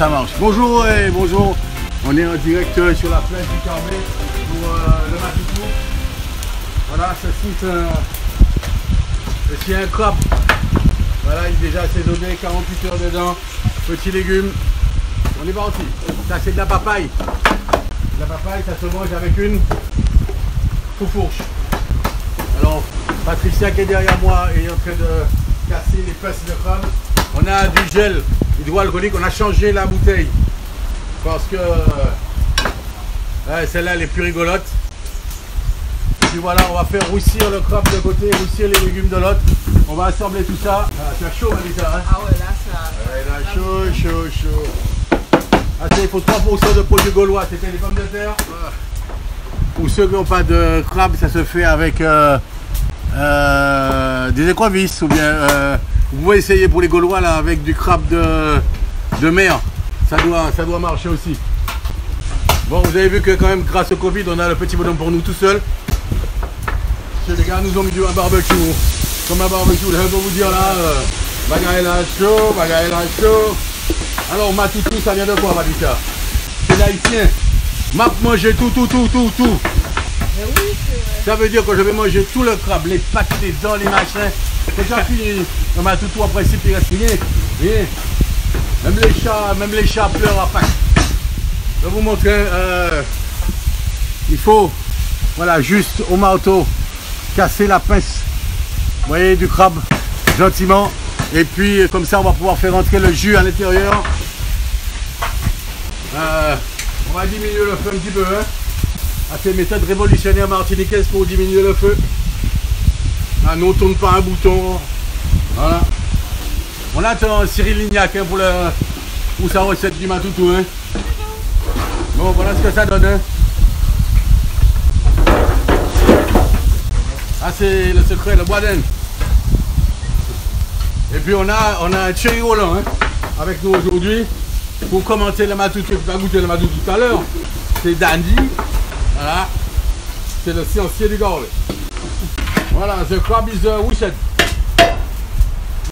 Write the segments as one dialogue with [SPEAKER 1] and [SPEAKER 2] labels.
[SPEAKER 1] ça marche. Bonjour et bonjour. On est en direct sur la plage du Carbet pour le Matoutou. Voilà, c'est un crabe. Voilà, il est déjà assaisonné, 48 heures dedans. Petits légumes. On est parti. Ça c'est de la papaye. La papaye, ça se mange avec une fourche. Alors, Patricia qui est derrière moi est en train de casser les fesses de crabe. On a du gel hydroalcoolique, on a changé la bouteille parce que celle-là elle est plus rigolote. Puis voilà, on va faire roussir le crabe de côté, roussir les légumes de l'autre. On va assembler tout ça. Ah, tu as chaud, Malisa, hein?
[SPEAKER 2] Ah ouais, là ça.
[SPEAKER 1] Ouais, là, chaud. Ah, il faut 3% de produits gaulois, c'était les pommes de terre. Pour ceux qui n'ont pas de crabe, ça se fait avec des écrevisses ou bien vous pouvez essayer pour les Gaulois là avec du crabe de mer. Ça doit marcher aussi. Bon, vous avez vu que quand même grâce au Covid, on a le petit bonhomme pour nous tout seul. Les gars nous ont mis un barbecue. Comme un barbecue, je peux vous dire là, bagaille là chaud. Alors Matoutou, ça vient de quoi, Patricia? C'est l'haïtien. M'a mangé tout.
[SPEAKER 2] Mais oui, c'est vrai.
[SPEAKER 1] Ça veut dire que je vais manger tout le crabe, les pattes, les dents, les machins. C'est déjà fini. On m'a tout en principe, il reste rien. Même les chats pleurent à Pâques. Je vais vous montrer. Il faut, voilà, juste au marteau, casser la pince. Vous voyez, du crabe, gentiment. Et puis, comme ça, on va pouvoir faire rentrer le jus à l'intérieur. On va diminuer le feu un petit peu. Hein. À ces méthodes révolutionnaires martiniquaises pour diminuer le feu. Ah, nous on ne tourne pas un bouton. Voilà. On attend Cyril Lignac hein, pour sa recette du Matoutou. Hein. Bon, voilà ce que ça donne. Hein. Ah, c'est le secret, le bois d'Inde. Et puis on a un Thierry Roland hein, avec nous aujourd'hui pour commenter le Matoutou. Tu vas goûter le Matoutou tout à l'heure. C'est Dandy. Voilà. C'est le sciencier du Gorle. Voilà, the crab is wished.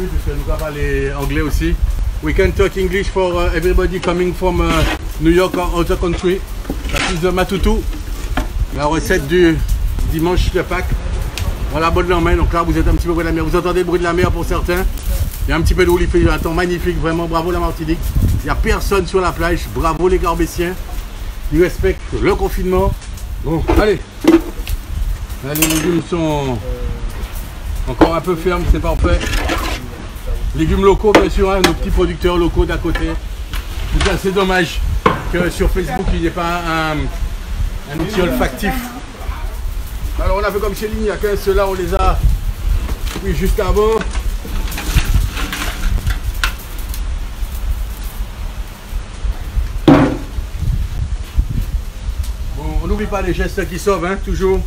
[SPEAKER 1] Oui, parce que nous avons parlé anglais aussi. We can talk English for everybody coming from New York or other country. Ça is the Matoutou. La recette du dimanche de Pâques. Voilà, bonne en main. Donc là, vous êtes un petit peu bruit de la mer. Vous entendez le bruit de la mer pour certains. Il y a un petit peu d'eau, il fait un temps magnifique. Vraiment, bravo la Martinique. Il n'y a personne sur la plage. Bravo les Garbessiens. Ils respectent le confinement. Bon, allez. Là, les légumes sont encore un peu fermes, c'est parfait. Légumes locaux, bien sûr, hein, nos petits producteurs locaux d'à côté. C'est dommage que sur Facebook, il n'y ait pas un outil olfactif. Alors, on a fait comme chez Lignac, hein, ceux-là, on les a pris juste avant. Bon, on n'oublie pas les gestes qui sauvent, hein, toujours.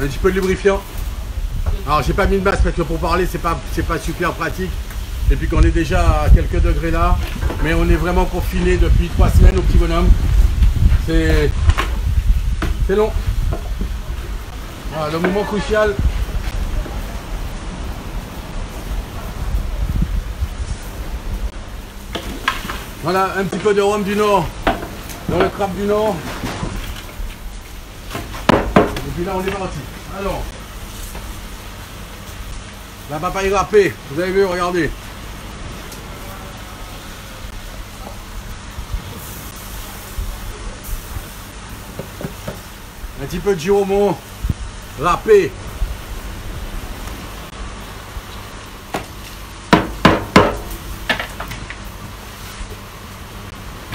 [SPEAKER 1] Un petit peu de lubrifiant. Alors j'ai pas mis de masque parce que pour parler c'est pas super pratique. Et puis qu'on est déjà à quelques degrés là. Mais on est vraiment confiné depuis 3 semaines au petit bonhomme. C'est long. Voilà, le moment crucial. Voilà, un petit peu de rhum du Nord. Dans le crabe du Nord. Et puis là on est parti. Alors, la papaye râpée, vous avez vu, regardez. Un petit peu de giromon râpé.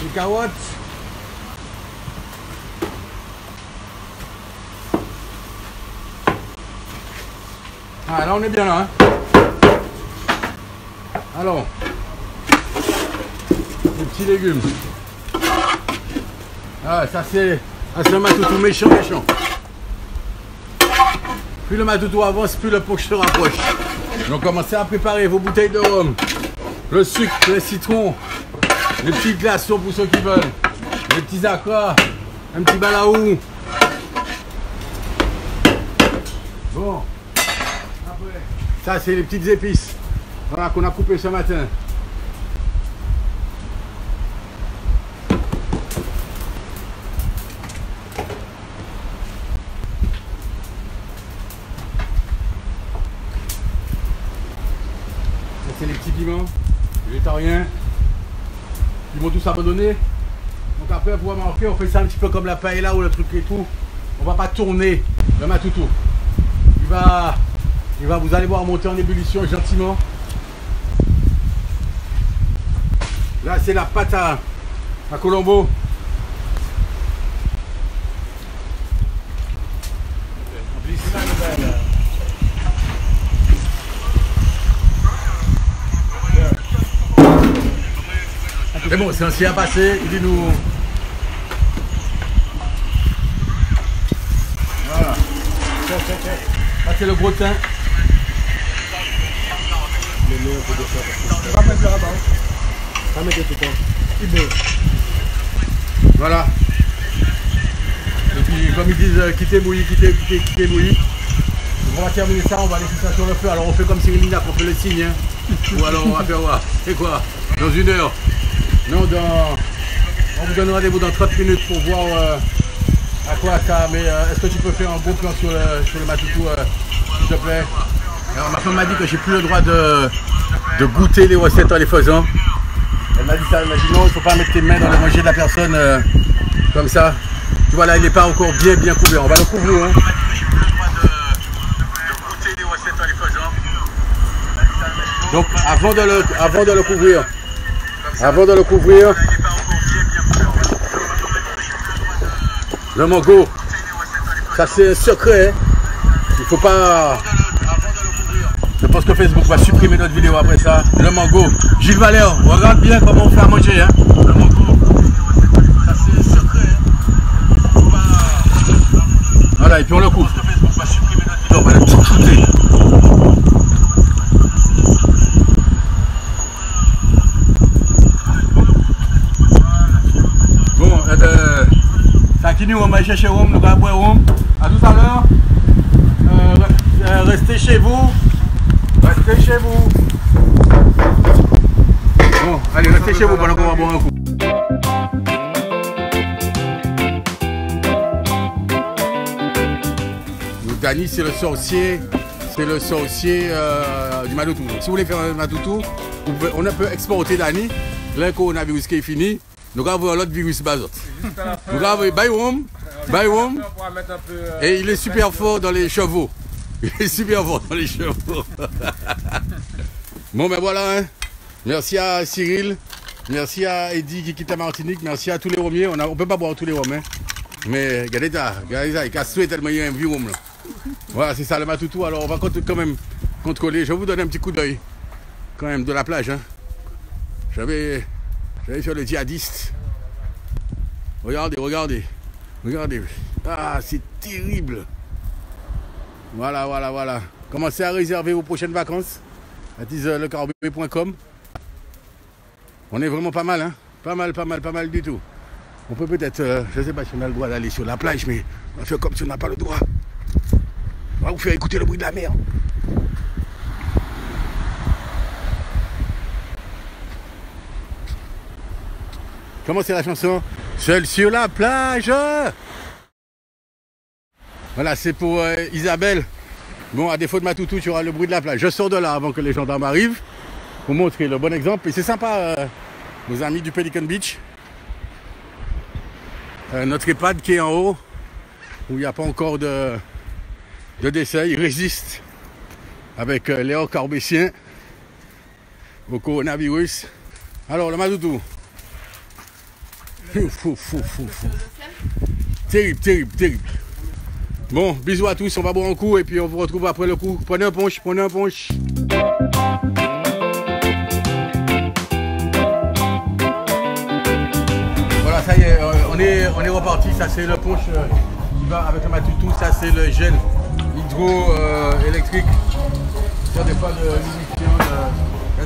[SPEAKER 1] Des carottes. Ah, là on est bien là. Hein. Alors, les petits légumes. Ah, ça c'est un Matoutou méchant. Plus le Matoutou avance, plus le poche se rapproche. Donc commencez à préparer vos bouteilles de rhum, le sucre, les citrons, les petits glaçons pour ceux qui veulent, les petits acras, un petit balaou. Bon. Ça, c'est les petites épices voilà, qu'on a coupées ce matin. gentiment, végétarien. Ils vont tous abandonner. Donc après, vous remarquer, on fait ça un petit peu comme la paella ou le truc et tout. On va pas tourner le matoutou. Vous allez voir monter en ébullition gentiment. Là, c'est la pâte à Colombo. C'est bon, c'est ancien passé, il dit nous. Voilà. Là, c'est le gros teint. Voilà. Et puis, comme ils disent, quittez bouillie, quittez bouillie. On va terminer ça, on va laisser ça sur le feu. Alors, on fait comme Cyril qu'on fait le signe. Hein. Ou alors, on va faire voir. C'est quoi? Dans 1 heure. Non, on vous donne rendez-vous dans 30 minutes pour voir à quoi ça. Mais est-ce que tu peux faire un beau plan sur le matoutou, s'il te plaît? Alors, ma femme m'a dit que j'ai plus le droit de goûter les recettes en les faisant. Elle m'a dit ça, elle m'a dit non, il ne faut pas mettre tes mains dans le manger de la personne comme ça. Tu vois là, il n'est pas encore bien couvert. On va le couvrir. Hein. Donc avant de le couvrir, le mango, ça c'est un secret. Hein. Il faut pas. Je pense que Facebook va supprimer notre vidéo après ça. Le mango. Gilles Valère, regarde bien comment on fait à manger. Hein. Le mango, ça c'est un secret. Hein. Voilà, et puis on le coupe. On va le tout shooter. Bon, ça qui nous on va chercher Rome, nous allons boire Rome. À tout à l'heure. Restez chez vous. Restez chez vous. Bon, allez, restez chez vous pendant qu'on va boire un coup. Donc, Dany, c'est le sorcier. C'est le sorcier du matoutou. Si vous voulez faire un matoutou, on peut exporter Dany. Le coronavirus qui est fini. Nous allons avoir l'autre virus bazote. Nous allons avoir Baywoom. Et il est super fort dans les chevaux. Il est super fort dans les chevaux. Bon ben voilà, hein. Merci à Cyril, merci à Eddy qui quitte la Martinique, merci à tous les romiers. On ne peut pas boire tous les rhums, hein. Mais regardez ça, il casse tellement il y a un vieux rhum là. Voilà, c'est ça le matoutou. Alors on va quand même contrôler. Je vais vous donner un petit coup d'œil quand même de la plage. Hein. J'avais fait le djihadiste. Regardez. Ah, c'est terrible. Voilà. Commencez à réserver vos prochaines vacances. @lecarbe.com. On est vraiment pas mal, hein. Pas mal du tout. On peut peut-être, je ne sais pas si on a le droit d'aller sur la plage, mais on va faire comme si on n'a pas le droit. On va vous faire écouter le bruit de la mer. Comment c'est la chanson? Seul sur la plage. Voilà, c'est pour Isabelle. Bon, à défaut de matoutou, tu auras le bruit de la plage. Je sors de là avant que les gendarmes arrivent pour montrer le bon exemple. Et c'est sympa, nos amis du Pelican Beach. Notre EHPAD qui est en haut, où il n'y a pas encore de décès. Il résiste avec Léo Carbessien au coronavirus. Alors, le matoutou. Terrible. Bon, bisous à tous, on va boire un coup et puis on vous retrouve après le coup. Prenez un punch. Voilà, ça y est, on est reparti. Ça c'est le punch qui va avec le matoutou. Ça c'est le gel hydroélectrique. Sur des fois de l'émission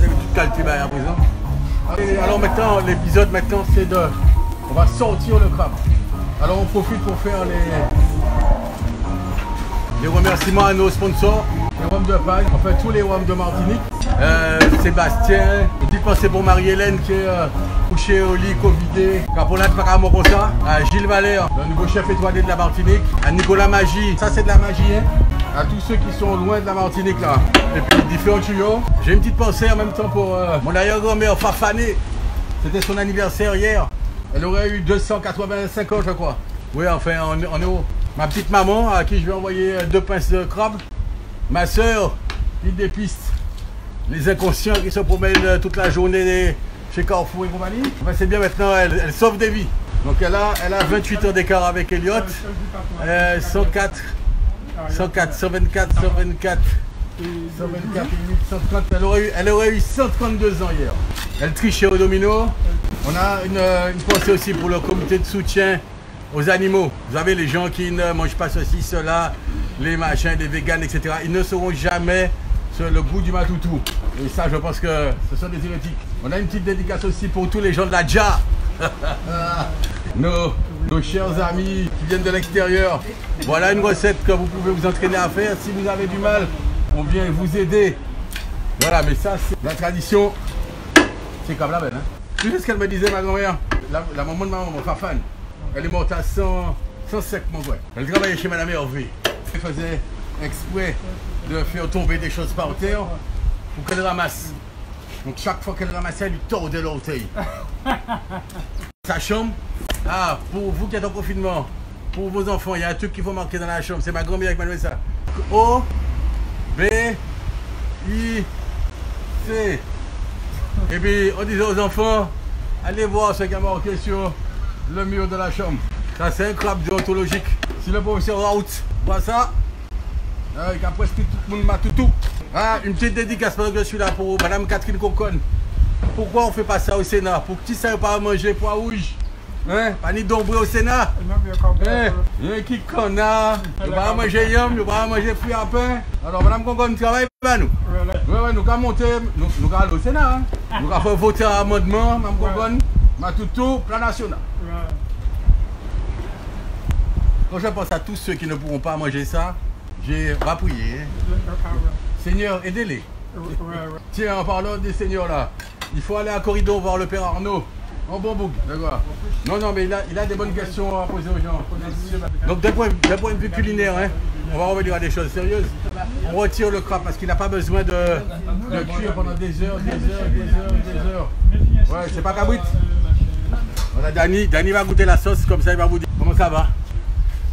[SPEAKER 1] de toute qualité à présent. Alors maintenant, l'épisode c'est de... On va sortir le crabe. Alors on profite pour faire les remerciements à nos sponsors, les rhums de Paille, enfin tous les rhums de Martinique. Sébastien, une petite pensée pour Marie-Hélène qui est couchée au lit, covidée, Capolade Paramocosa, à Gilles Valère, le nouveau chef étoilé de la Martinique, à Nicolas Magie, ça c'est de la magie, hein. à tous ceux qui sont loin de la Martinique là. Et puis différents tuyaux. J'ai une petite pensée en même temps pour mon arrière-grand-mère Fafané. C'était son anniversaire hier. Elle aurait eu 285 ans je crois. Oui enfin en euros. Ma petite maman à qui je vais envoyer 2 pinces de crabe. Ma soeur, l'île des pistes. Les inconscients qui se promènent toute la journée chez Carrefour et compagnie. Enfin, c'est bien maintenant, elle sauve des vies. Donc elle a 28 ans d'écart avec Elliot. 124, 124, 130. Elle aurait eu 132 ans hier. Elle trichait au domino. On a une pensée aussi pour le comité de soutien aux animaux. Vous savez, les gens qui ne mangent pas ceci, cela, les machins, les véganes, etc. Ils ne sauront jamais le goût du matoutou. Et ça, je pense que ce sont des hérétiques. On a une petite dédicace aussi pour tous les gens de la Dja. nos chers amis qui viennent de l'extérieur. Voilà une recette que vous pouvez vous entraîner à faire. Si vous avez du mal, on vient vous aider. Voilà, mais ça, c'est la tradition. C'est comme la belle. Hein. Tu sais ce qu'elle me disait, ma grand-mère? La maman de ma maman, Fafane. Elle est morte à 105 mon frère. Elle travaillait chez Madame Hervé. Elle faisait exprès de faire tomber des choses par terre pour qu'elle ramasse. Donc chaque fois qu'elle ramassait, elle lui tordait l'orteil. Sa chambre, pour vous qui êtes en confinement, pour vos enfants, il y a un truc qu'il faut marquer dans la chambre. C'est ma grand-mère qui m'a donné ça. O, B, I, C. Et puis on disait aux enfants, allez voir ce qui a marqué sur le mur de la chambre. Ça c'est un crabe déontologique. Si le professeur Raoult voit ça, il a presque tout le monde matoutou. Une petite dédicace parce que je suis là pour Madame Catherine Conconne. Pourquoi on ne fait pas ça au Sénat? Pour que tu ne savent pas manger pois rouge. Hein? Pas ni d'ombre au Sénat. Qui conna, nous ne pas manger yam, nous ne pas manger fruits à pain. Alors Madame Conconne travaille pas nous. Oui, nous allons monter, nous allons au Sénat. Hein? Nous allons voter un amendement, Madame Conconne, matoutou, plan national. Quand je pense à tous ceux qui ne pourront pas manger ça, j'ai prié. Seigneur, aidez-les. Tiens, en parlant des seigneurs là, il faut aller à Corridor voir le père Arnaud. En bon bouc, d'accord. Non, mais il a des bonnes questions à poser aux gens. Donc d'un point de vue culinaire, hein, on va revenir à des choses sérieuses. On retire le crabe parce qu'il n'a pas besoin de cuire pendant des heures. Ouais, c'est pas cabrit. Voilà, Dani va goûter la sauce, comme ça il va vous dire comment ça va.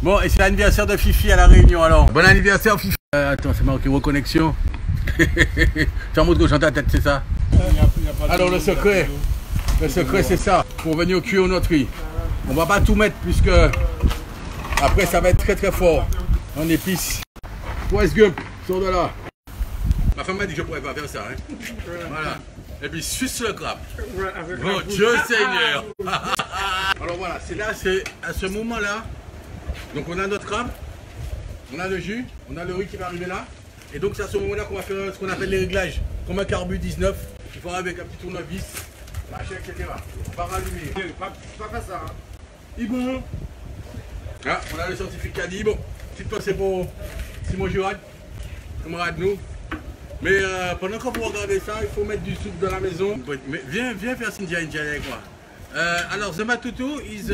[SPEAKER 1] Bon, et c'est l'anniversaire de Fifi à la Réunion alors. Bon anniversaire Fifi. Attends, c'est marqué reconnexion. Tu en montres que j'entends ta tête, c'est ça? Alors le secret c'est ça, pour venir cuire notre riz. On va pas tout mettre puisque après ça va être très fort. En épices. Forrest Gump, sors de là. Ma femme m'a dit que je pourrais pas faire ça. Hein. Voilà. Et puis suce le crabe. Oh Dieu Seigneur. Alors voilà, c'est là, c'est à ce moment-là. Donc on a notre crabe, on a le jus, on a le riz qui va arriver là. Et donc c'est à ce moment-là qu'on va faire ce qu'on appelle les réglages. Comme un carbu 19, il faut avec un petit tournevis, machin, etc. On va rallumer. Pas faire ça. Hein. Et bon. Ah, on a le certificat dit. Bon, petite pensée pour Simon Girard, camarade nous. Mais pendant qu'on vous regardez ça, il faut mettre du soupe dans la maison. Mais viens faire Cynthia Indiana avec moi. Alors, the matoutou is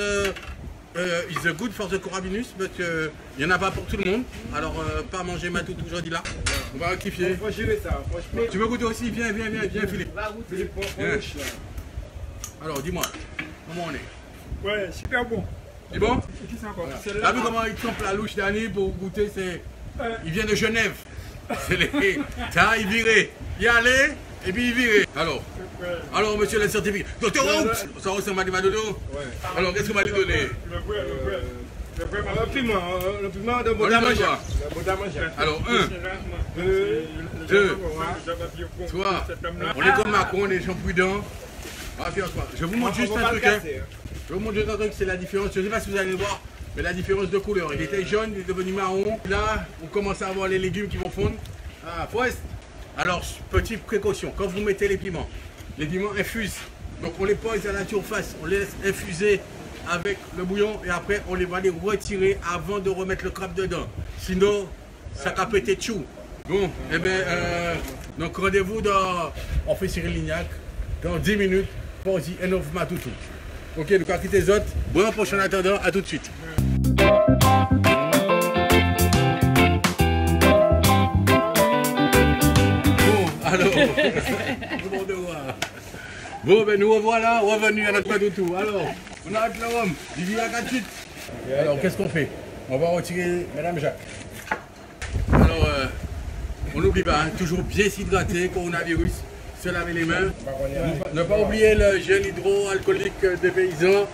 [SPEAKER 1] good for the corabinus, but il n'y en a pas pour tout le monde. Alors, pas manger matoutou aujourd'hui là. On va rectifier.
[SPEAKER 3] Faut gérer ça, franchement.
[SPEAKER 1] Tu veux goûter aussi? Viens, Philippe.
[SPEAKER 3] Philippe,
[SPEAKER 1] alors, dis-moi, comment on est?
[SPEAKER 3] Ouais, super bon.
[SPEAKER 1] C'est bon?
[SPEAKER 3] Voilà.
[SPEAKER 1] T'as vu comment il trempe la louche d'Annie pour goûter? Il vient de Genève. Ça, il virait. Il allait et puis il virait. Alors, monsieur le certificat. Docteur Raoult, ça ressemble à du madodo. Ouais. Alors, qu'est-ce qu'on va lui donner?
[SPEAKER 3] Le piment de
[SPEAKER 1] Bodamaja. Alors, 1, 2, 3. On est comme Macron, on est gens prudents. Je vous montre juste un truc. Je vous montre juste un truc, c'est la différence. Je ne sais pas si vous allez le voir, mais la différence de couleur. Il était jaune, il est devenu marron. Là, on commence à avoir les légumes qui vont fondre. Forrest. Alors, petite précaution, quand vous mettez les piments infusent. Donc on les pose à la surface, on les laisse infuser avec le bouillon et après on va les retirer avant de remettre le crabe dedans. Sinon, ça va péter tchou. Bon, et bien, donc rendez-vous on fait Cyril Lignac dans 10 minutes pour The End of Matoutou. Ok, donc à quitter les autres. Bon prochain attendant, à tout de suite. Bon, ben nous revoilà, revenus à notre Matoutou. Alors, on arrête le rhum, il vit à 4 chutes. Alors, qu'est-ce qu'on fait? On va retirer Madame Jacques. Alors, on n'oublie pas, hein, toujours bien s'hydrater, coronavirus, se laver les mains. Ne pas oublier le gel hydroalcoolique des paysans.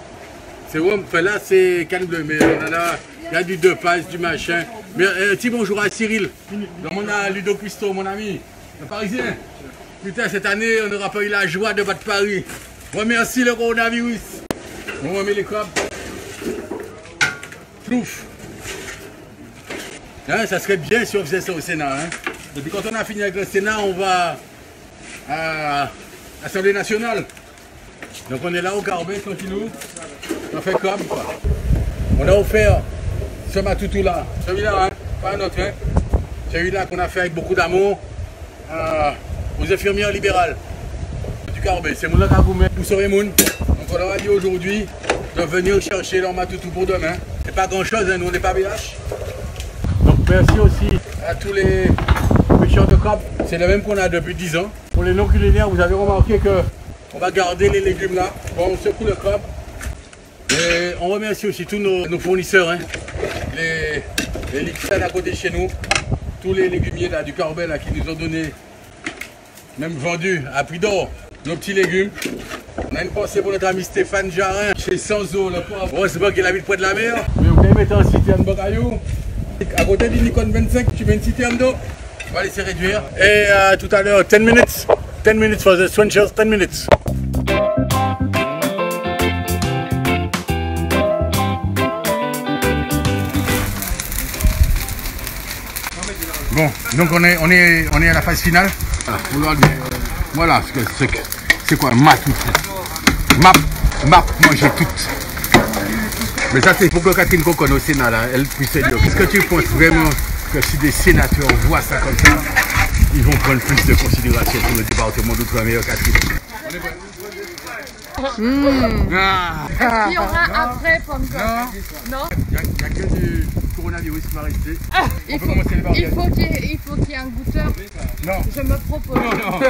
[SPEAKER 1] C'est bon, enfin là c'est canne bleue, mais on en a, il y a du deux passes, du machin. Mais petit bonjour à Cyril, on a Ludo Cuisto, mon ami, le Parisien. Putain, cette année, on n'aura pas eu la joie de battre Paris. Remercie le coronavirus. On remet les crabes. Plouf. Hein, ça serait bien si on faisait ça au Sénat. Hein. Et puis quand on a fini avec le Sénat, on va à l'Assemblée nationale. Donc on est là au Carbet, tranquillou. On fait comme quoi. On a offert ce Matoutou là. Celui-là, hein, pas un autre. Hein. Celui-là qu'on a fait avec beaucoup d'amour aux infirmières libérales du Carbet. C'est mon Kagoumé, vous serez moun. Donc on leur a dit aujourd'hui de venir chercher leur Matoutou pour demain. C'est pas grand chose, hein, nous on n'est pas BH. Donc merci aussi à tous les pêcheurs de crabe. C'est le même qu'on a depuis 10 ans. Pour les non culinaires, vous avez remarqué que on va garder les légumes là. Bon, on secoue le crabe. Et on remercie aussi tous nos fournisseurs, hein. Les liquides à côté de chez nous. Tous les légumiers là, du Carbet là, qui nous ont donné, même vendu à prix d'or, nos petits légumes. On a une pensée pour notre ami Stéphane Jarin, chez Sanzo, le pauvre. Bon, c'est pas qu'il habite près de la mer. Mais vous pouvez mettre en citerne Bocayou. À côté du Nikon 25, tu mets une citerne d'eau. On va laisser réduire. Et tout à l'heure, 10 minutes. 10 minutes for the swinchers, 10 minutes. Bon, donc on est à la phase finale. Voilà, c'est quoi? Matoutou. Map, manger toutes. Mais ça c'est pour que Catherine Cocon au Sénat là, elle puisse dire. Est-ce que tu penses vraiment que si des sénateurs voient ça comme ça, ils vont prendre plus de considération pour le département d'Outre-mer, Catherine?
[SPEAKER 2] Il y aura après comme ça. Non.
[SPEAKER 1] Il n'y a que du coronavirus qui va rester. On peut commencer les barrières.
[SPEAKER 2] Il faut qu'il y ait un goûteur.
[SPEAKER 1] Non.
[SPEAKER 2] Je me propose.
[SPEAKER 1] Non.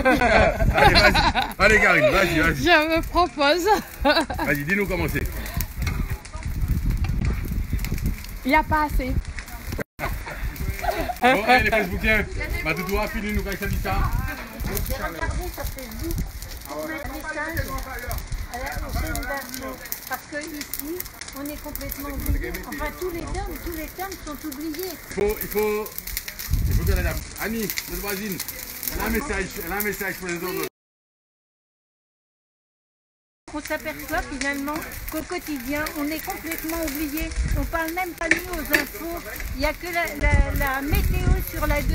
[SPEAKER 1] Allez, vas-y. Allez, Karine, vas-y.
[SPEAKER 2] Je me propose.
[SPEAKER 1] Vas-y, dis-nous comment c'est.
[SPEAKER 2] Il n'y a pas assez.
[SPEAKER 1] Bon, allez, les Facebookiens. Matoutou a fini, nous, quand ça dit ça.
[SPEAKER 4] Regardez sur Facebook pour mettre des singes au Sénat. Parce que ici, on est complètement oublié. Enfin, tous les termes sont oubliés.
[SPEAKER 1] Il faut que la dame, Annie, notre voisine, elle a un message pour les autres.
[SPEAKER 4] On s'aperçoit finalement qu'au quotidien, on est complètement oublié. On parle même pas de nous aux infos. Il n'y a que la météo sur la 2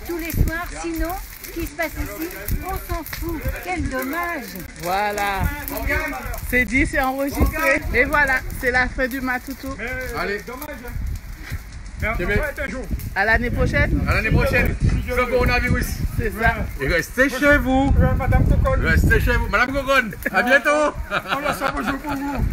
[SPEAKER 4] tous les soirs. Sinon, ce qui se passe ici, on s'en fout. Quel dommage!
[SPEAKER 2] Voilà. C'est dit, c'est enregistré. Et voilà, c'est la fin du Matoutou.
[SPEAKER 1] Allez,
[SPEAKER 3] dommage.
[SPEAKER 2] À l'année prochaine.
[SPEAKER 1] À l'année prochaine. Le coronavirus.
[SPEAKER 2] C'est ça.
[SPEAKER 1] Et restez chez vous.
[SPEAKER 3] Madame Cocon.
[SPEAKER 1] Restez chez vous. Madame Cocon, à bientôt.
[SPEAKER 3] On va s'en bonjour pour vous.